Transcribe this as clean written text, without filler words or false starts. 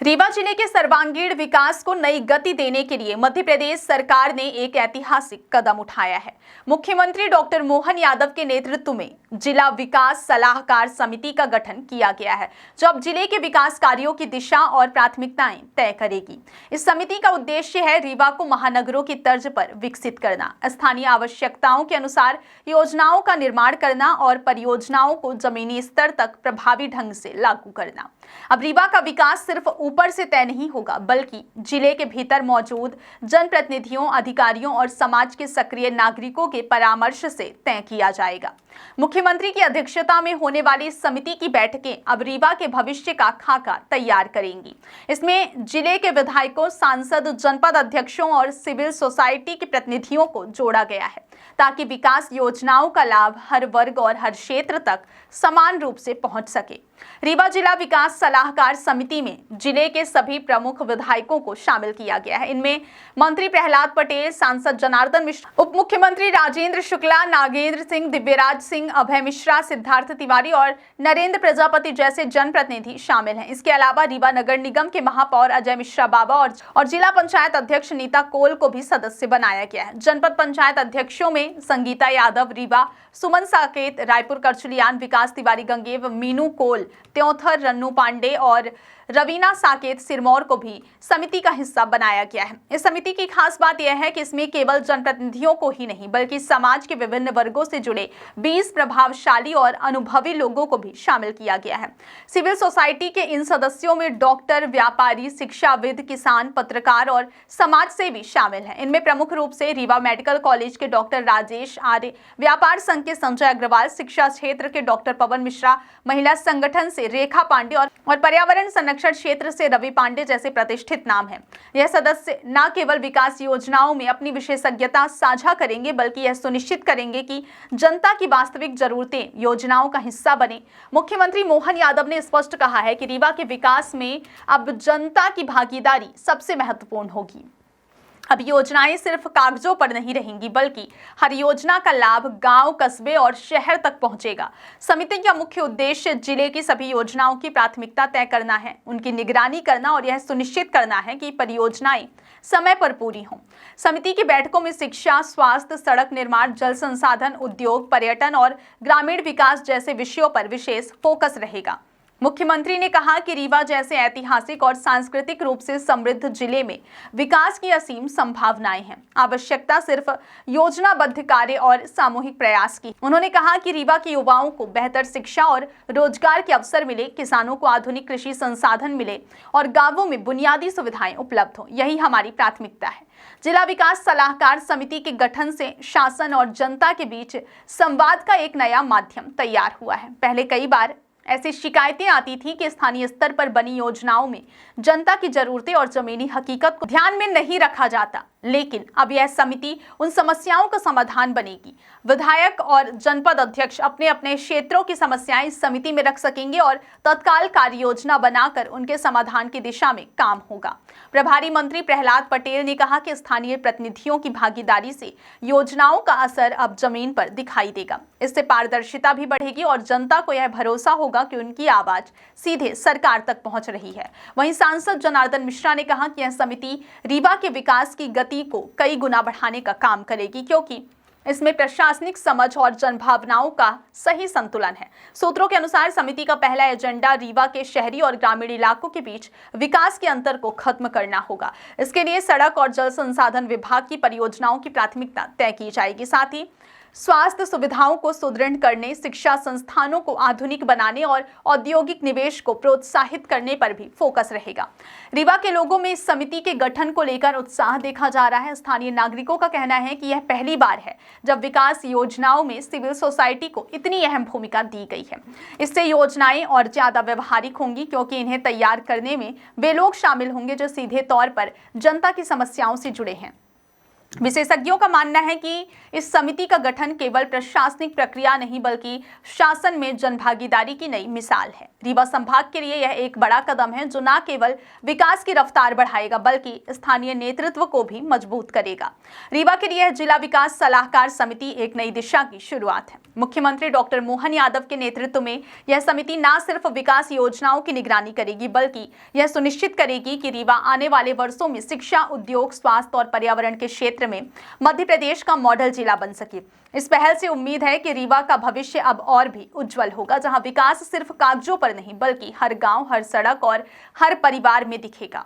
रीवा जिले के सर्वांगीण विकास को नई गति देने के लिए मध्य प्रदेश सरकार ने एक ऐतिहासिक कदम उठाया है। मुख्यमंत्री डॉक्टर मोहन यादव के नेतृत्व में जिला विकास सलाहकार समिति का गठन किया गया है, जो अब जिले के विकास कार्यों की दिशा और प्राथमिकताएं तय करेगी। इस समिति का उद्देश्य है रीवा को महानगरों की तर्ज पर विकसित करना, स्थानीय आवश्यकताओं के अनुसार योजनाओं का निर्माण करना और परियोजनाओं को जमीनी स्तर तक प्रभावी ढंग से लागू करना। अब रीवा का विकास सिर्फ ऊपर से तय नहीं होगा, बल्कि जिले के भीतर मौजूद जनप्रतिनिधियों, अधिकारियों और समाज के सक्रिय नागरिकों के परामर्श से तय किया जाएगा। मुख्यमंत्री की अध्यक्षता में होने वाली इस समिति की बैठकें अब रीवा के भविष्य का खाका तैयार करेंगी। इसमें जिले के विधायकों, सांसद, जनपद अध्यक्षों और सिविल सोसाइटी के प्रतिनिधियों को जोड़ा गया है, ताकि विकास योजनाओं का लाभ हर वर्ग और हर क्षेत्र तक समान रूप से पहुंच सके। रीवा जिला विकास सलाहकार समिति में जिले के सभी प्रमुख विधायकों को शामिल किया गया है। इनमें मंत्री प्रहलाद पटेल, सांसद जनार्दन मिश्रा, उप मुख्यमंत्री राजेंद्र शुक्ला, नागेंद्र सिंह, दिव्यराज सिंह, अभय मिश्रा, सिद्धार्थ तिवारी और नरेंद्र प्रजापति जैसे जनप्रतिनिधि शामिल हैं। इसके अलावा रीवा नगर निगम के महापौर अजय मिश्रा बाबा और जिला पंचायत अध्यक्ष नीता कोल को भी सदस्य बनाया गया है। जनपद पंचायत अध्यक्षों में संगीता यादव रीवा, सुमन साकेत रायपुर करचुलियान, विकास तिवारी गंगेव, मीनू कोल त्योंथर, रन्नू पांडे और रवीना साकेत सिरमौर को भी समिति का हिस्सा बनाया गया है। इस समिति की खास बात यह है कि इसमें केवल जनप्रतिनिधियों को ही नहीं, बल्कि समाज के विभिन्न वर्गों से जुड़े 20 प्रभावशाली और अनुभवी लोगों को भी शामिल किया गया है। सिविल सोसाइटी के इन सदस्यों में डॉक्टर, व्यापारी, शिक्षाविद, किसान, पत्रकार और समाज सेवी शामिल हैं। इनमें प्रमुख रूप से रीवा मेडिकल कॉलेज के डॉक्टर राजेश आर्य, व्यापार संघ के संजय अग्रवाल, शिक्षा क्षेत्र के डॉक्टर पवन मिश्रा, महिला संगठन से रेखा पांडे और पर्यावरण संरक्षण क्षेत्र से रवि पांडे जैसे प्रतिष्ठित नाम हैं। यह सदस्य न केवल विकास योजनाओं में अपनी विशेषज्ञता साझा करेंगे, बल्कि यह सुनिश्चित करेंगे कि जनता की वास्तविक जरूरतें योजनाओं का हिस्सा बने। मुख्यमंत्री मोहन यादव ने स्पष्ट कहा है कि रीवा के विकास में अब जनता की भागीदारी सबसे महत्वपूर्ण होगी। अब योजनाएं सिर्फ कागजों पर नहीं रहेंगी, बल्कि हर योजना का लाभ गांव, कस्बे और शहर तक पहुंचेगा। समिति का मुख्य उद्देश्य जिले की सभी योजनाओं की प्राथमिकता तय करना है, उनकी निगरानी करना और यह सुनिश्चित करना है कि परियोजनाएं समय पर पूरी हों। समिति की बैठकों में शिक्षा, स्वास्थ्य, सड़क निर्माण, जल संसाधन, उद्योग, पर्यटन और ग्रामीण विकास जैसे विषयों पर विशेष फोकस रहेगा। मुख्यमंत्री ने कहा कि रीवा जैसे ऐतिहासिक और सांस्कृतिक रूप से समृद्ध जिले में विकास की असीम संभावनाएं हैं। आवश्यकता सिर्फ योजनाबद्ध कार्य और सामूहिक प्रयास की। उन्होंने कहा कि रीवा के युवाओं को बेहतर शिक्षा और रोजगार के अवसर मिले, किसानों को आधुनिक कृषि संसाधन मिले और गांवों में बुनियादी सुविधाएं उपलब्ध हो। यही हमारी प्राथमिकता है। जिला विकास सलाहकार समिति के गठन से शासन और जनता के बीच संवाद का एक नया माध्यम तैयार हुआ है। पहले कई बार ऐसी शिकायतें आती थी कि स्थानीय स्तर पर बनी योजनाओं में जनता की जरूरतें और जमीनी हकीकत को ध्यान में नहीं रखा जाता, लेकिन अब यह समिति उन समस्याओं का समाधान बनेगी। विधायक और जनपद अध्यक्ष अपने अपने क्षेत्रों की समस्याएं इस समिति में रख सकेंगे और तत्काल कार्य योजना बनाकर उनके समाधान की दिशा में काम होगा। प्रभारी मंत्री प्रहलाद पटेल ने कहा कि स्थानीय प्रतिनिधियों की भागीदारी से योजनाओं का असर अब जमीन पर दिखाई देगा। इससे पारदर्शिता भी बढ़ेगी और जनता को यह भरोसा होगा कि उनकी आवाज सीधे सरकार तक पहुंच रही है। वहीं सांसद जनार्दन मिश्रा ने कहा कि यह समिति रीवा के विकास की गति को कई गुना बढ़ाने का काम करेगी, क्योंकि इसमें प्रशासनिक समझ और जनभावनाओं का सही संतुलन है। सूत्रों के अनुसार समिति का पहला एजेंडा रीवा के शहरी और ग्रामीण इलाकों के बीच विकास के अंतर को खत्म करना होगा। इसके लिए सड़क और जल संसाधन विभाग की परियोजनाओं की प्राथमिकता तय की जाएगी। साथ ही स्वास्थ्य सुविधाओं को सुदृढ़ करने, शिक्षा संस्थानों को आधुनिक बनाने और औद्योगिक निवेश को प्रोत्साहित करने पर भी फोकस रहेगा। रीवा के लोगों में इस समिति के गठन को लेकर उत्साह देखा जा रहा है। स्थानीय नागरिकों का कहना है कि यह पहली बार है जब विकास योजनाओं में सिविल सोसाइटी को इतनी अहम भूमिका दी गई है। इससे योजनाएं और ज्यादा व्यवहारिक होंगी, क्योंकि इन्हें तैयार करने में वे लोग शामिल होंगे जो सीधे तौर पर जनता की समस्याओं से जुड़े हैं। विशेषज्ञों का मानना है कि इस समिति का गठन केवल प्रशासनिक प्रक्रिया नहीं बल्कि शासन में जनभागीदारी की नई मिसाल है। रीवा संभाग के लिए यह एक बड़ा कदम है जो न केवल विकास की रफ्तार बढ़ाएगा बल्कि स्थानीय नेतृत्व को भी मजबूत करेगा। रीवा के लिए यह जिला विकास सलाहकार समिति एक नई दिशा की शुरुआत है। मुख्यमंत्री डॉक्टर मोहन यादव के नेतृत्व में यह समिति न सिर्फ विकास योजनाओं की निगरानी करेगी बल्कि यह सुनिश्चित करेगी कि रीवा आने वाले वर्षों में शिक्षा, उद्योग, स्वास्थ्य और पर्यावरण के क्षेत्र में मध्य प्रदेश का मॉडल जिला बन सके। इस पहल से उम्मीद है कि रीवा का भविष्य अब और भी उज्जवल होगा, जहां विकास सिर्फ कागजों पर नहीं बल्कि हर गांव, हर सड़क और हर परिवार में दिखेगा।